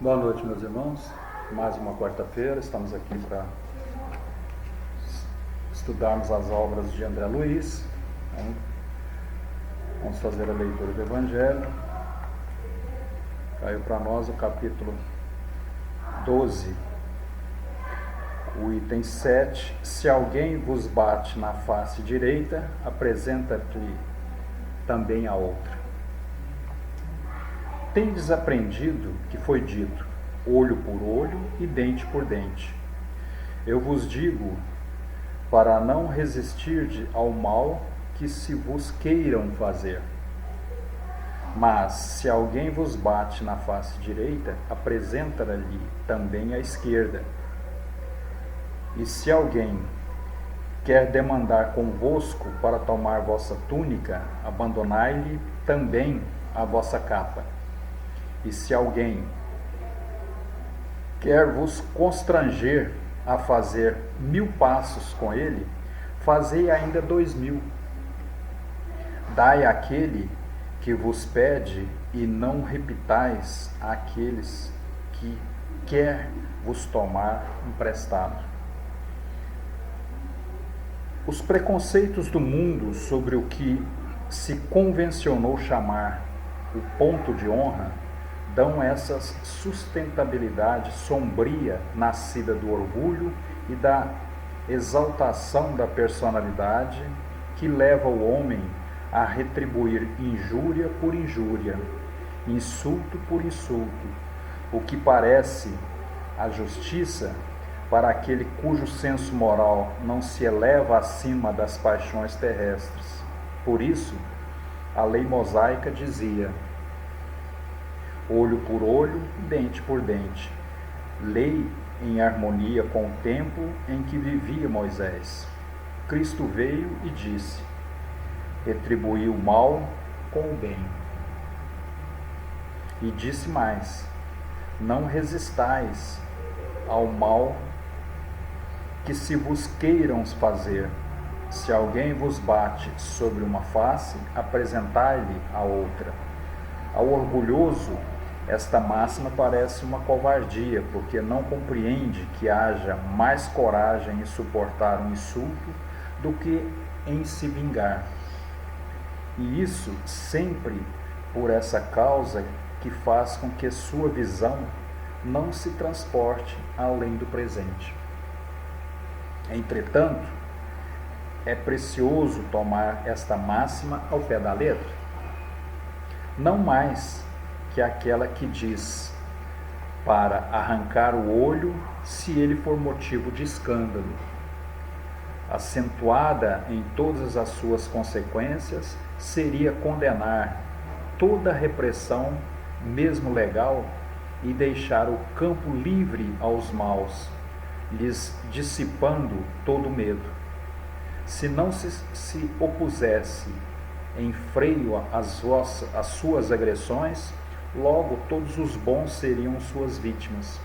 Boa noite, meus irmãos. Mais uma quarta-feira, estamos aqui para estudarmos as obras de André Luiz. Vamos fazer a leitura do Evangelho. Caiu para nós o capítulo 12, o item 7. Se alguém vos bate na face direita, apresenta-lhe também a outra. Tendes aprendido que foi dito, olho por olho e dente por dente. Eu vos digo, para não resistirdes ao mal que se vos queiram fazer. Mas, se alguém vos bate na face direita, apresenta-lhe também a esquerda. E se alguém quer demandar convosco para tomar vossa túnica, abandonai-lhe também a vossa capa. E se alguém quer vos constranger a fazer 1000 passos com ele, fazei ainda 2000. Dai àquele que vos pede e não repitais àqueles que quer vos tomar emprestado. Os preconceitos do mundo sobre o que se convencionou chamar o ponto de honra dão essa sustentabilidade sombria nascida do orgulho e da exaltação da personalidade que leva o homem a retribuir injúria por injúria, insulto por insulto, o que parece a justiça para aquele cujo senso moral não se eleva acima das paixões terrestres. Por isso, a lei mosaica dizia: olho por olho, dente por dente. Lei em harmonia com o tempo em que vivia Moisés. Cristo veio e disse: retribuí o mal com o bem. E disse mais: não resistais ao mal que se vos queiram fazer. Se alguém vos bate sobre uma face, apresentai-lhe a outra. Ao orgulhoso, esta máxima parece uma covardia, porque não compreende que haja mais coragem em suportar um insulto do que em se vingar. E isso sempre por essa causa que faz com que sua visão não se transporte além do presente. Entretanto, é precioso tomar esta máxima ao pé da letra, não mais que aquela que diz para arrancar o olho se ele for motivo de escândalo. Acentuada em todas as suas consequências, seria condenar toda repressão, mesmo legal, e deixar o campo livre aos maus, lhes dissipando todo medo. Se não se opusesse em freio às suas agressões, logo todos os bons seriam suas vítimas.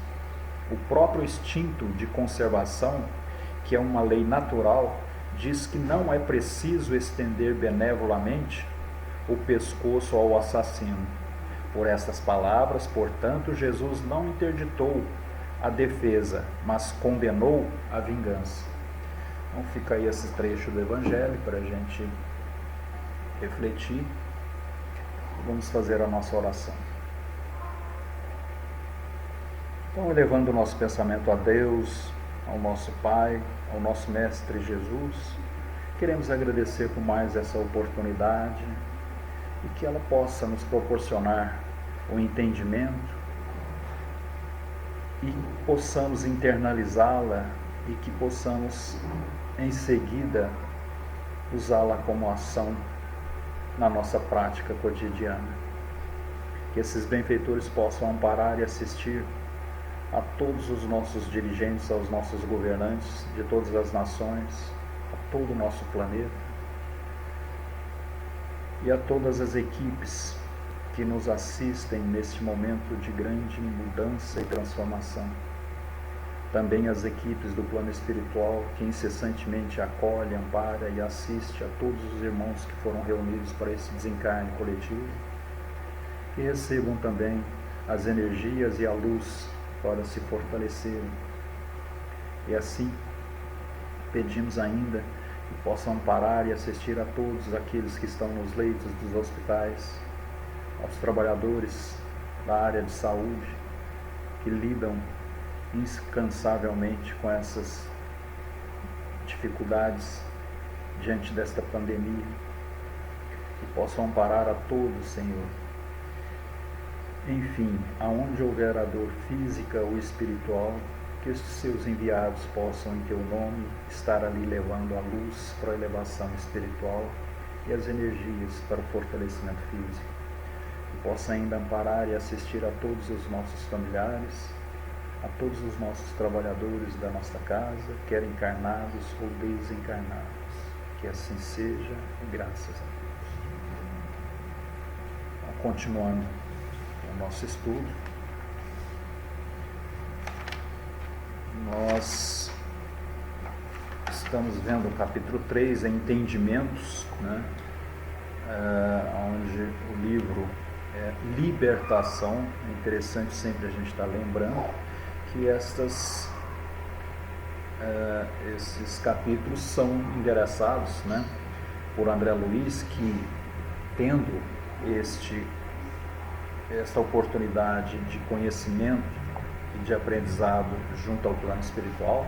O próprio instinto de conservação, que é uma lei natural, diz que não é preciso estender benevolamente o pescoço ao assassino. Por estas palavras, portanto, Jesus não interditou a defesa, mas condenou a vingança. Então fica aí esse trecho do Evangelho para a gente refletir. Vamos fazer a nossa oração. Então, elevando o nosso pensamento a Deus, ao nosso Pai, ao nosso Mestre Jesus, queremos agradecer por mais essa oportunidade e que ela possa nos proporcionar o entendimento e possamos internalizá-la e que possamos em seguida usá-la como ação na nossa prática cotidiana. Que esses benfeitores possam amparar e assistir a todos os nossos dirigentes, aos nossos governantes de todas as nações, a todo o nosso planeta e a todas as equipes que nos assistem neste momento de grande mudança e transformação. Também as equipes do plano espiritual que incessantemente acolhe, ampara e assiste a todos os irmãos que foram reunidos para esse desencarne coletivo, que recebam também as energias e a luz para se fortalecerem. E assim, pedimos ainda que possam amparar e assistir a todos aqueles que estão nos leitos dos hospitais, aos trabalhadores da área de saúde, que lidam incansavelmente com essas dificuldades diante desta pandemia, que possam amparar a todos, Senhor. Enfim, aonde houver a dor física ou espiritual, que estes seus enviados possam, em teu nome, estar ali levando a luz para a elevação espiritual e as energias para o fortalecimento físico. Que possa ainda amparar e assistir a todos os nossos familiares, a todos os nossos trabalhadores da nossa casa, quer encarnados ou desencarnados. Que assim seja, e graças a Deus. Então, continuando o nosso estudo, nós estamos vendo o capítulo 3, Entendimentos, né? Onde o livro é Libertação. É interessante sempre a gente estar lembrando que esses capítulos são endereçados, né, por André Luiz, que, tendo esta oportunidade de conhecimento e de aprendizado junto ao plano espiritual,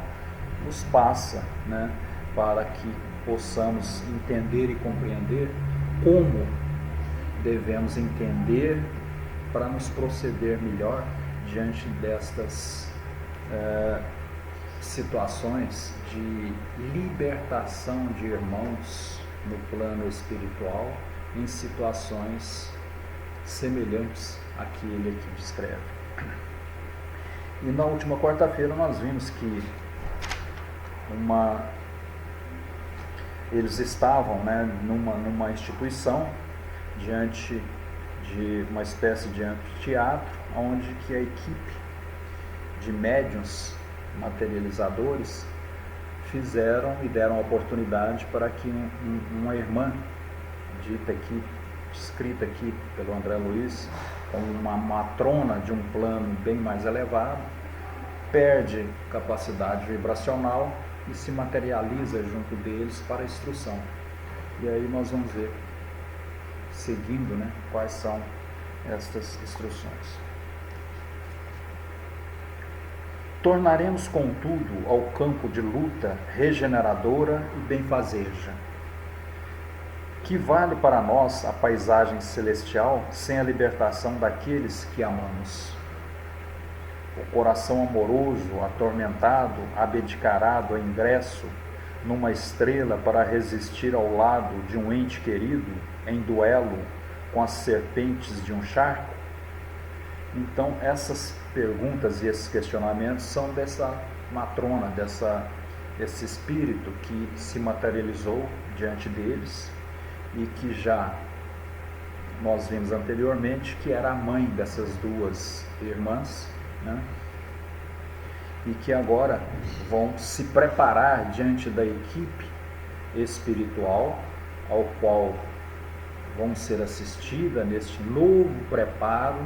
nos passa, né, para que possamos entender e compreender como devemos entender para nos proceder melhor diante destas situações de libertação de irmãos no plano espiritual em situações semelhantes àquele que descreve. E na última quarta-feira nós vimos que eles estavam, né, numa instituição diante de uma espécie de anfiteatro, onde que a equipe de médiuns materializadores fizeram e deram oportunidade para que uma irmã, descrita aqui pelo André Luiz, como uma matrona de um plano bem mais elevado, perde capacidade vibracional e se materializa junto deles para a instrução. E aí nós vamos ver, seguindo, né, quais são estas instruções. Tornaremos, contudo, ao campo de luta regeneradora e benfazeja. Que vale para nós a paisagem celestial sem a libertação daqueles que amamos? O coração amoroso, atormentado, abdicará do ingresso numa estrela para resistir ao lado de um ente querido em duelo com as serpentes de um charco? Então, essas perguntas e esses questionamentos são dessa matrona, desse espírito que se materializou diante deles e que já nós vimos anteriormente que era a mãe dessas duas irmãs, né? E que agora vão se preparar diante da equipe espiritual ao qual vão ser assistida neste novo preparo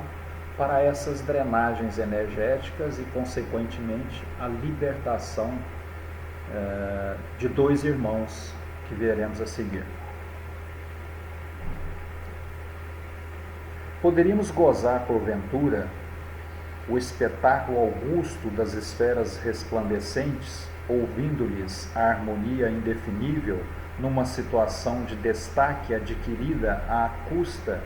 para essas drenagens energéticas e, consequentemente, a libertação de dois irmãos que veremos a seguir. Poderíamos gozar, porventura, o espetáculo augusto das esferas resplandecentes, ouvindo-lhes a harmonia indefinível numa situação de destaque adquirida à custa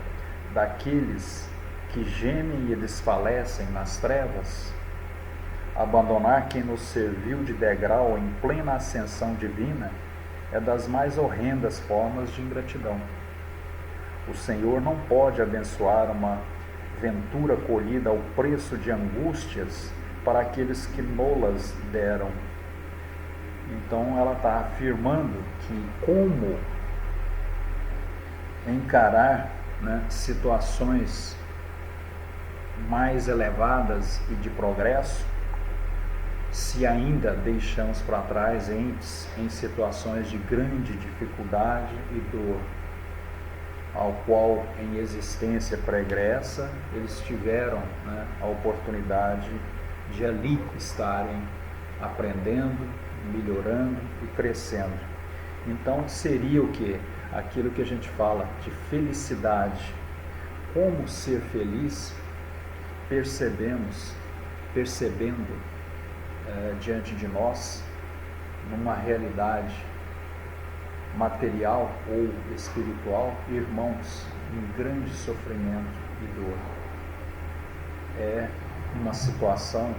daqueles que gemem e desfalecem nas trevas? Abandonar quem nos serviu de degrau em plena ascensão divina é das mais horrendas formas de ingratidão. O Senhor não pode abençoar uma ventura colhida ao preço de angústias para aqueles que nolas deram. Então ela está afirmando que como encarar, né, situações mais elevadas e de progresso, se ainda deixamos para trás entes em situações de grande dificuldade e dor. ao qual em existência pregressa eles tiveram, né, a oportunidade de ali estarem aprendendo, melhorando e crescendo. Então seria o que? Aquilo que a gente fala de felicidade. Como ser feliz? Percebendo diante de nós, numa realidade material ou espiritual, irmãos em grande sofrimento e dor. É uma situação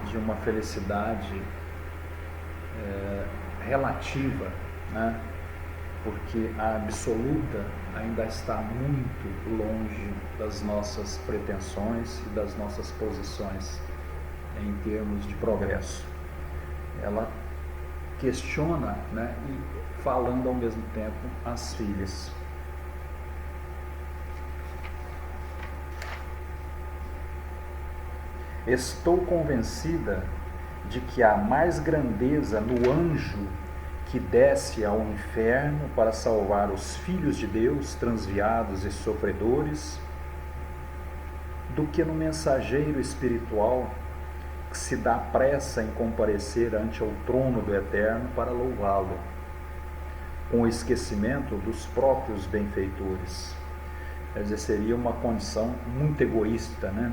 de uma felicidade relativa, né? Porque a absoluta ainda está muito longe das nossas pretensões e das nossas posições em termos de progresso. Ela questiona, né, e falando ao mesmo tempo às filhas. Estou convencida de que há mais grandeza no anjo que desce ao inferno para salvar os filhos de Deus, transviados e sofredores, do que no mensageiro espiritual que se dá pressa em comparecer ante o trono do Eterno para louvá-lo, com o esquecimento dos próprios benfeitores. Quer dizer, seria uma condição muito egoísta, né?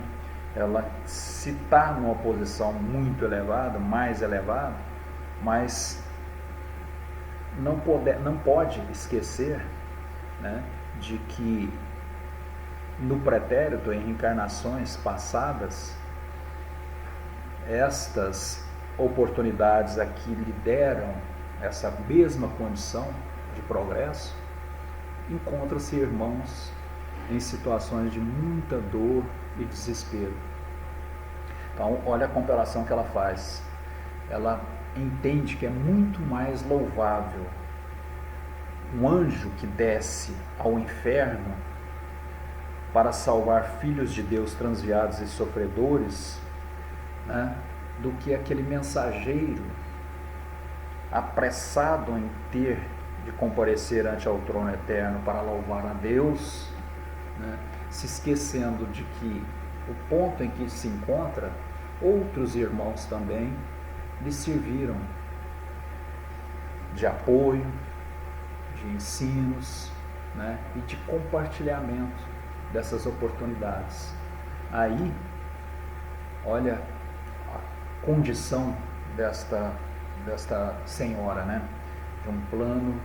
Ela se está numa posição muito elevada, mais elevada, mas não pode esquecer, né, de que no pretérito, em reencarnações passadas, estas oportunidades aqui lhe deram essa mesma condição de progresso. Encontra-se irmãos em situações de muita dor e desespero. Então, olha a comparação que ela faz. Ela entende que é muito mais louvável um anjo que desce ao inferno para salvar filhos de Deus transviados e sofredores, né, do que aquele mensageiro apressado em ter de comparecer ante ao trono eterno para louvar a Deus, né, se esquecendo de que o ponto em que se encontra, outros irmãos também lhe serviram de apoio, de ensinos, né, e de compartilhamento dessas oportunidades. Aí, olha a condição desta senhora, né, de um plano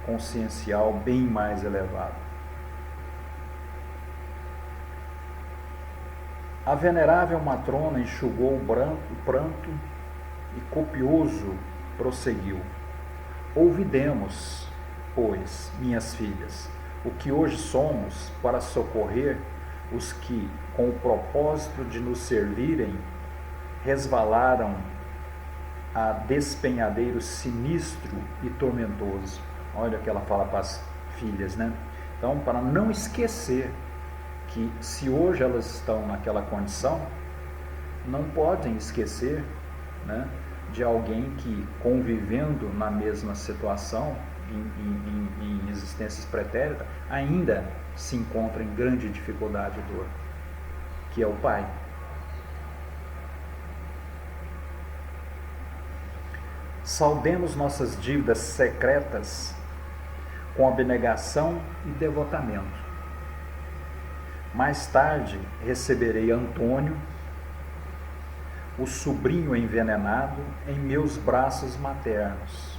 consciencial bem mais elevado. A venerável matrona enxugou o pranto e copioso prosseguiu. Ouvidemos, pois, minhas filhas, o que hoje somos para socorrer os que, com o propósito de nos servirem, resvalaram a despenhadeiro sinistro e tormentoso. Olha o que ela fala para as filhas, né? Então, para não esquecer que se hoje elas estão naquela condição, não podem esquecer, né, de alguém que, convivendo na mesma situação, em existências pretéritas, ainda se encontra em grande dificuldade e dor, que é o Pai. Saudemos nossas dívidas secretas com abnegação e devotamento. Mais tarde receberei Antônio, o sobrinho envenenado, em meus braços maternos,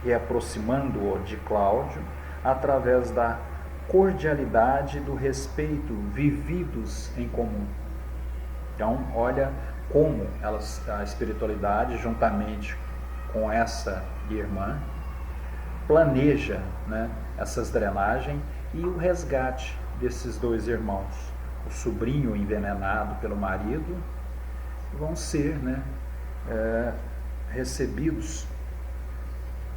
e aproximando-o de Cláudio, através da cordialidade e do respeito vividos em comum. Então, olha como a espiritualidade, juntamente com essa irmã, planeja, né, essas drenagens e o resgate desses dois irmãos. O sobrinho envenenado pelo marido vão ser, né, recebidos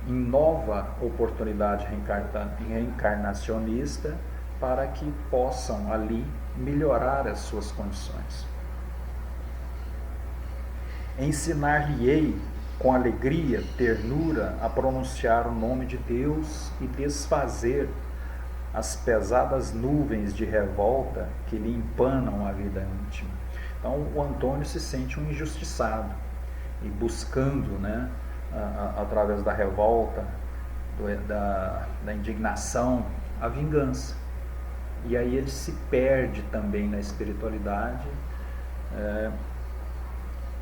em nova oportunidade reencarnacionista para que possam ali melhorar as suas condições. Ensinar-lhe-ei com alegria, ternura, a pronunciar o nome de Deus e desfazer as pesadas nuvens de revolta que lhe empanam a vida íntima. Então o Antônio se sente um injustiçado e buscando, né, através da revolta, da indignação, a vingança. E aí ele se perde também na espiritualidade,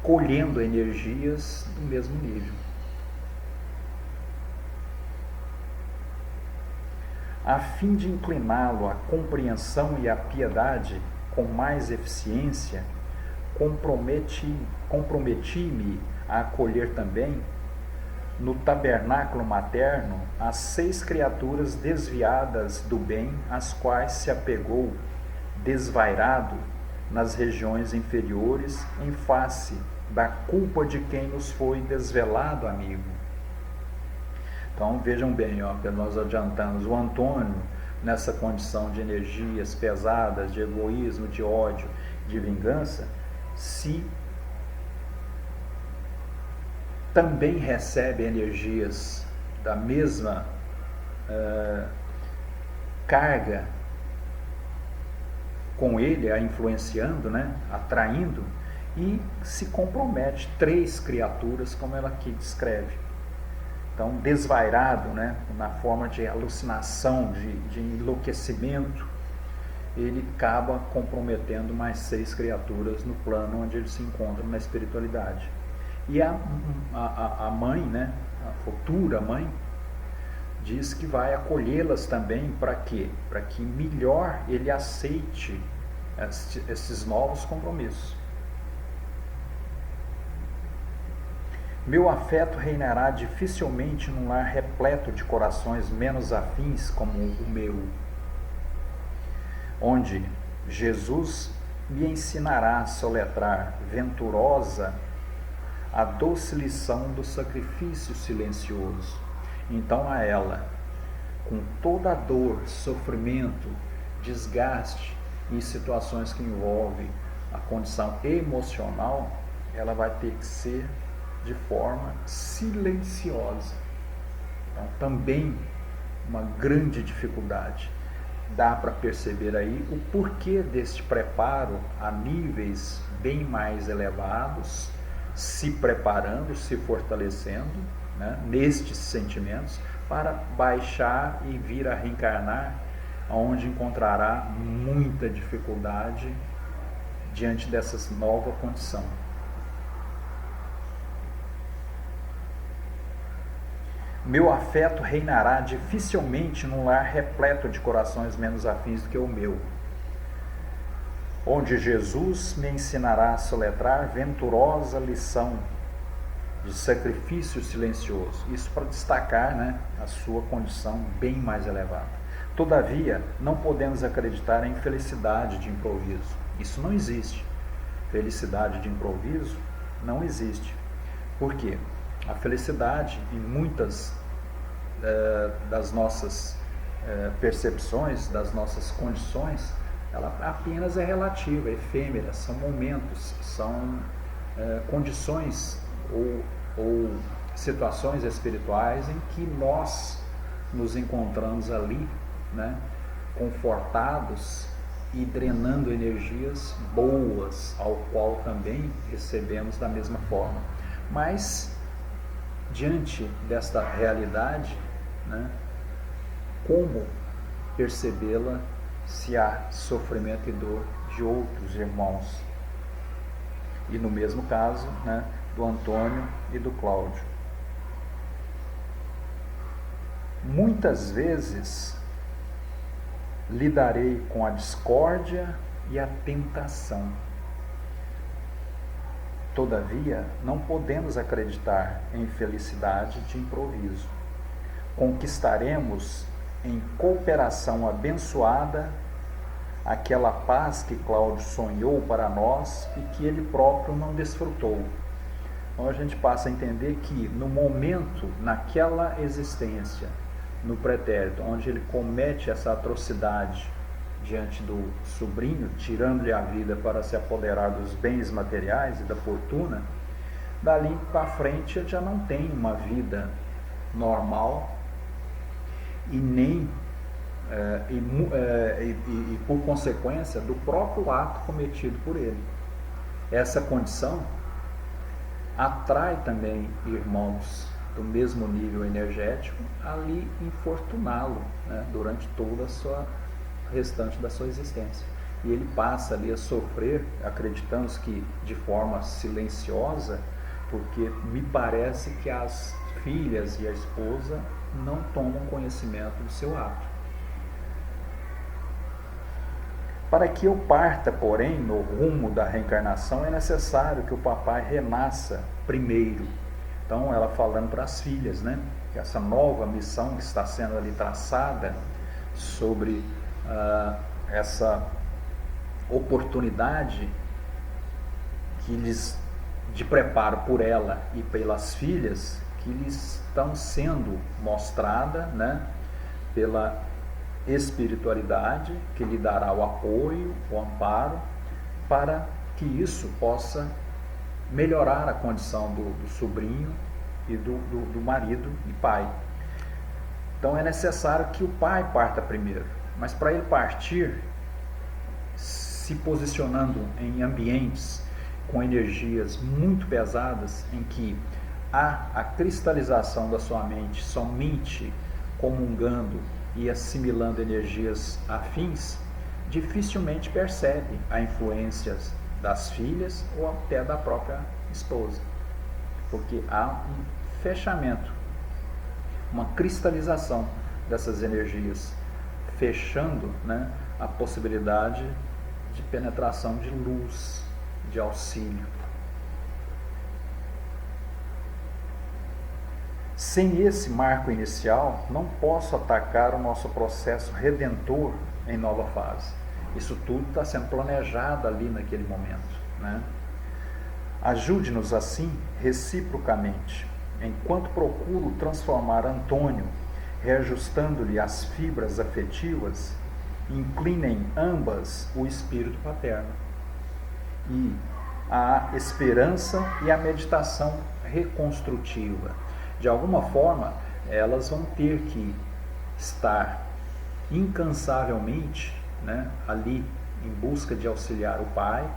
colhendo energias do mesmo nível. A fim de incliná-lo à compreensão e à piedade com mais eficiência, comprometi-me a acolher também, no tabernáculo materno, as 6 criaturas desviadas do bem, às quais se apegou, desvairado, nas regiões inferiores, em face da culpa de quem nos foi desvelado, amigo. Então vejam bem, ó, que nós adiantamos, o Antônio, nessa condição de energias pesadas, de egoísmo, de ódio, de vingança, se também recebe energias da mesma carga com ele, a influenciando, né, atraindo, e se compromete. 3 criaturas, como ela aqui descreve. Então, desvairado, né, na forma de alucinação, de enlouquecimento, ele acaba comprometendo mais 6 criaturas no plano onde ele se encontra na espiritualidade. E a mãe, né, a futura mãe, diz que vai acolhê-las também para quê? Para que melhor ele aceite esses novos compromissos. Meu afeto reinará dificilmente num lar repleto de corações menos afins como o meu, onde Jesus me ensinará a soletrar venturosa a doce lição do sacrifício silencioso. Então a ela, com toda a dor, sofrimento, desgaste em situações que envolvem a condição emocional, ela vai ter que ser de forma silenciosa. Então também uma grande dificuldade. Dá para perceber aí o porquê deste preparo a níveis bem mais elevados, se preparando, se fortalecendo, né, nestes sentimentos, para baixar e vir a reencarnar, onde encontrará muita dificuldade diante dessa nova condição. Meu afeto reinará dificilmente num lar repleto de corações menos afins do que o meu, onde Jesus me ensinará a soletrar venturosa lição de sacrifício silencioso. Isso para destacar, né, a sua condição bem mais elevada. Todavia, não podemos acreditar em felicidade de improviso. Isso não existe. Felicidade de improviso não existe. Por quê? A felicidade, em muitas das nossas percepções, das nossas condições, ela apenas é relativa, é efêmera, são momentos, são condições ou situações espirituais em que nós nos encontramos ali, né, confortados e drenando energias boas, ao qual também recebemos da mesma forma. Mas, diante desta realidade, né, como percebê-la se há sofrimento e dor de outros irmãos? E no mesmo caso, né, do Antônio e do Cláudio. Muitas vezes lidarei com a discórdia e a tentação. Todavia, não podemos acreditar em felicidade de improviso. Conquistaremos em cooperação abençoada aquela paz que Cláudio sonhou para nós e que ele próprio não desfrutou. Então a gente passa a entender que no momento, naquela existência, no pretérito, onde ele comete essa atrocidade diante do sobrinho, tirando-lhe a vida para se apoderar dos bens materiais e da fortuna, dali para frente ele já não tem uma vida normal e nem e por consequência do próprio ato cometido por ele. Essa condição atrai também irmãos do mesmo nível energético ali infortuná-lo, né, durante toda a sua restante da sua existência. E ele passa ali a sofrer, acreditamos que de forma silenciosa, porque me parece que as filhas e a esposa não tomam conhecimento do seu ato. Para que eu parta, porém, no rumo da reencarnação, é necessário que o papai renasça primeiro. Então, ela falando para as filhas, né? Que essa nova missão que está sendo ali traçada sobre essa oportunidade que lhes, de preparo por ela e pelas filhas, que lhes estão sendo mostrada, né? Pela espiritualidade, que lhe dará o apoio, o amparo, para que isso possa melhorar a condição do sobrinho e do marido e pai. Então é necessário que o pai parta primeiro, mas para ele partir, se posicionando em ambientes com energias muito pesadas, em que há a cristalização da sua mente somente comungando e assimilando energias afins, dificilmente percebe a influência das filhas ou até da própria esposa, porque há um fechamento, uma cristalização dessas energias, fechando, né, a possibilidade de penetração de luz, de auxílio. Sem esse marco inicial, não posso atacar o nosso processo redentor em nova fase. Isso tudo está sendo planejado ali naquele momento, né? Ajude-nos assim, reciprocamente, enquanto procuro transformar Antônio, reajustando-lhe as fibras afetivas, inclinem ambas o espírito paterno. E a esperança e a meditação reconstrutiva. De alguma forma, elas vão ter que estar incansavelmente, né, ali em busca de auxiliar o pai,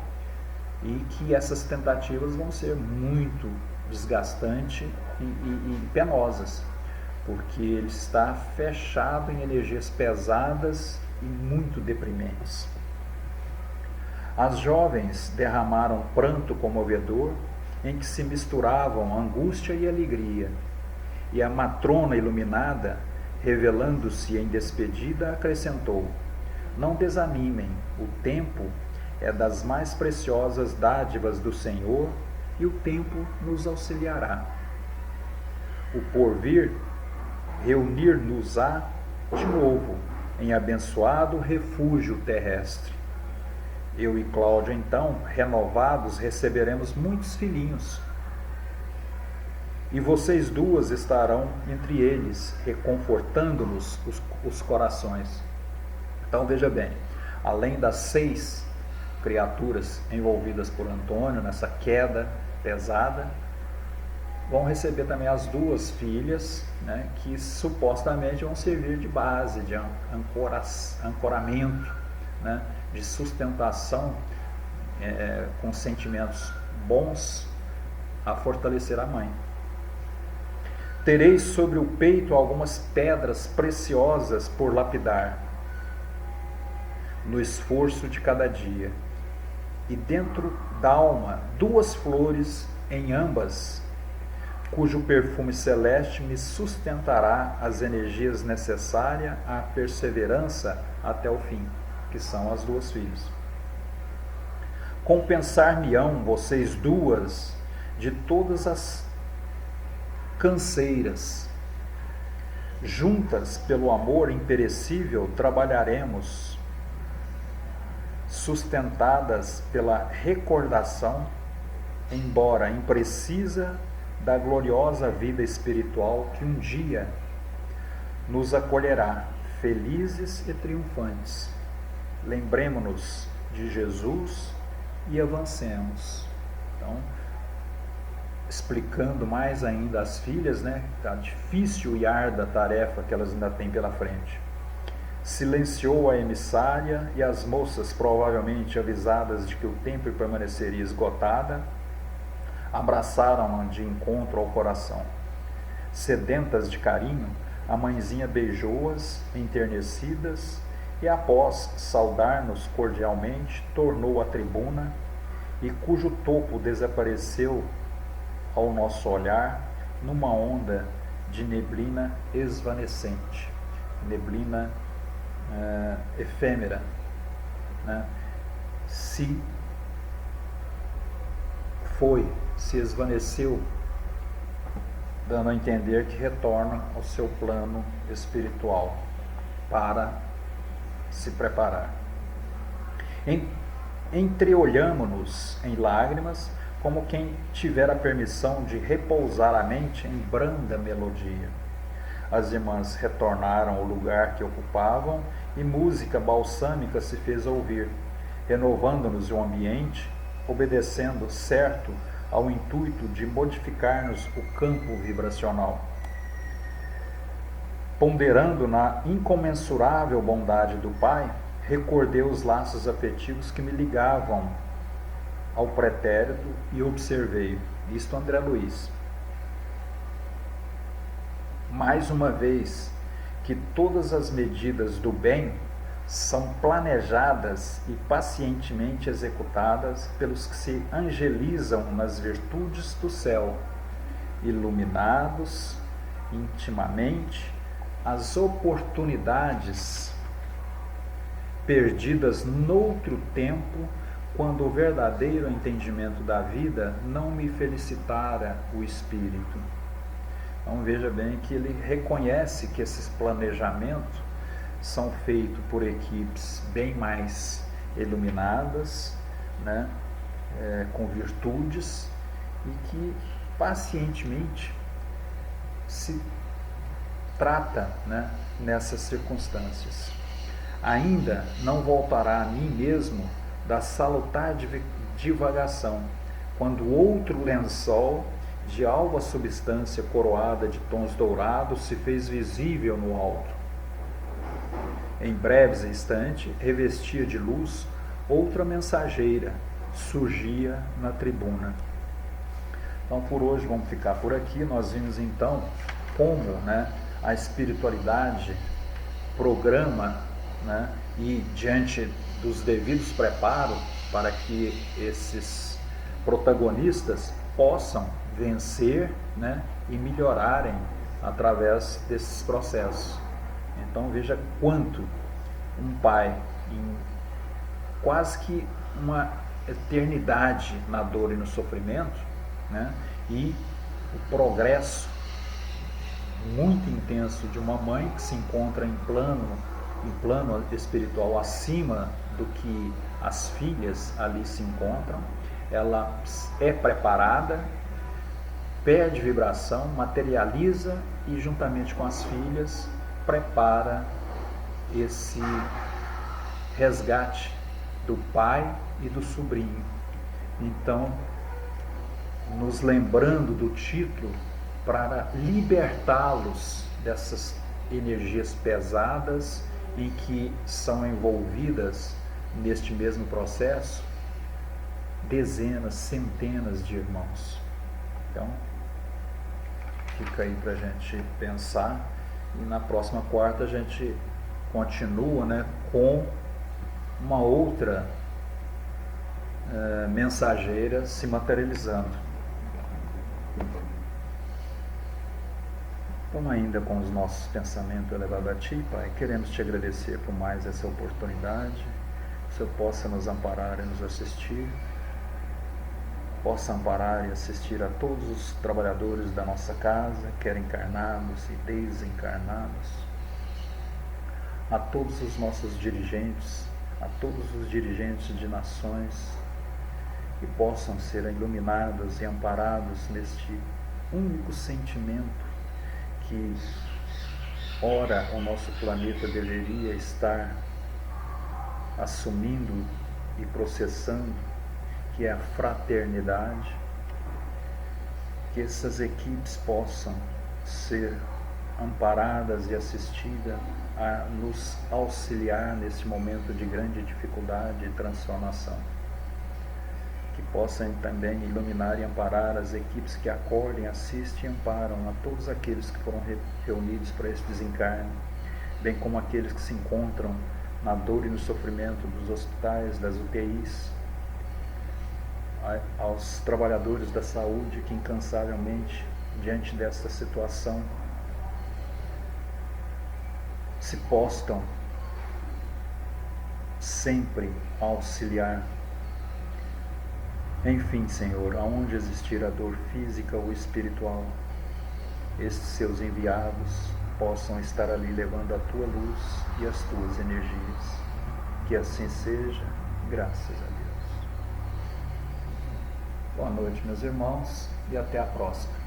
e que essas tentativas vão ser muito desgastantes e penosas, porque ele está fechado em energias pesadas e muito deprimentes. As jovens derramaram pranto comovedor, em que se misturavam angústia e alegria, e a matrona iluminada, revelando-se em despedida, acrescentou: não desanimem, o tempo é das mais preciosas dádivas do Senhor e o tempo nos auxiliará. O porvir reunir-nos-á de novo em abençoado refúgio terrestre. Eu e Cláudio, então, renovados, receberemos muitos filhinhos. E vocês duas estarão entre eles, reconfortando-nos os corações. Então, veja bem, além das 6 criaturas envolvidas por Antônio nessa queda pesada, vão receber também as 2 filhas, né, que supostamente vão servir de base, de ancoramento, né, de sustentação, com sentimentos bons a fortalecer a mãe. Tereis sobre o peito algumas pedras preciosas por lapidar, no esforço de cada dia, e dentro da alma 2 flores em ambas, cujo perfume celeste me sustentará as energias necessárias à perseverança até o fim, que são as 2 filhas. Compensar-me-ão vocês duas de todas as canseiras. Juntas pelo amor imperecível trabalharemos, sustentadas pela recordação, embora imprecisa, da gloriosa vida espiritual que um dia nos acolherá, felizes e triunfantes. Lembremos-nos de Jesus e avancemos. Então, explicando mais ainda às filhas, né, a difícil e árdua tarefa que elas ainda têm pela frente. Silenciou a emissária e as moças, provavelmente avisadas de que o tempo permaneceria esgotada, abraçaram-na de encontro ao coração. Sedentas de carinho, a mãezinha beijou-as, enternecidas, e após saudar-nos cordialmente, tornou à tribuna, e cujo topo desapareceu ao nosso olhar numa onda de neblina esvanecente, neblina efêmera, né? Se esvaneceu, dando a entender que retorna ao seu plano espiritual para se preparar. Entreolhamo-nos em lágrimas, como quem tivera a permissão de repousar a mente em branda melodia. As irmãs retornaram ao lugar que ocupavam e música balsâmica se fez ouvir, renovando-nos o ambiente, obedecendo, certo, ao intuito de modificar-nos o campo vibracional. Ponderando na incomensurável bondade do Pai, recordei os laços afetivos que me ligavam ao pretérito e observei, isto André Luiz, mais uma vez, que todas as medidas do bem são planejadas e pacientemente executadas pelos que se angelizam nas virtudes do céu, iluminados intimamente as oportunidades perdidas noutro tempo, quando o verdadeiro entendimento da vida não me felicitara o espírito. Então veja bem que ele reconhece que esses planejamentos são feitos por equipes bem mais iluminadas, né, com virtudes, e que pacientemente se trata, né, nessas circunstâncias. Ainda não voltará a mim mesmo da salutar divagação, quando outro lençol de alva substância coroada de tons dourados se fez visível no alto. Em breves instantes, revestia de luz, outra mensageira surgia na tribuna. Então, por hoje vamos ficar por aqui. Nós vimos então como, né, a espiritualidade programa, né, e diante dos devidos preparos para que esses protagonistas possam vencer, né, e melhorarem através desses processos. Então veja quanto um pai, em quase que uma eternidade na dor e no sofrimento, né, e o progresso muito intenso de uma mãe que se encontra em plano espiritual acima do que as filhas ali se encontram. Ela é preparada, perde vibração, materializa e juntamente com as filhas prepara esse resgate do pai e do sobrinho. Então, nos lembrando do título, para libertá-los dessas energias pesadas em que são envolvidas neste mesmo processo dezenas, centenas de irmãos. Então, fica aí para a gente pensar, e na próxima quarta a gente continua, né, com uma outra mensageira se materializando. Vamos ainda com os nossos pensamentos elevados a Ti, Pai. Queremos Te agradecer por mais essa oportunidade. Que o Senhor possa nos amparar e nos assistir. Possa amparar e assistir a todos os trabalhadores da nossa casa, quer encarnados e desencarnados. A todos os nossos dirigentes, a todos os dirigentes de nações, que possam ser iluminados e amparados neste único sentimento que, ora, o nosso planeta deveria estar assumindo e processando, que é a fraternidade. Que essas equipes possam ser amparadas e assistidas a nos auxiliar nesse momento de grande dificuldade e transformação. Que possam também iluminar e amparar as equipes que acordem, assistem e amparam a todos aqueles que foram reunidos para esse desencarne, bem como aqueles que se encontram na dor e no sofrimento dos hospitais, das UTIs, aos trabalhadores da saúde que incansavelmente, diante dessa situação, se postam sempre a auxiliar. Enfim, Senhor, aonde existir a dor física ou espiritual, estes seus enviados possam estar ali levando a tua luz e as tuas energias. Que assim seja, graças a Deus. Boa noite, meus irmãos, e até a próxima.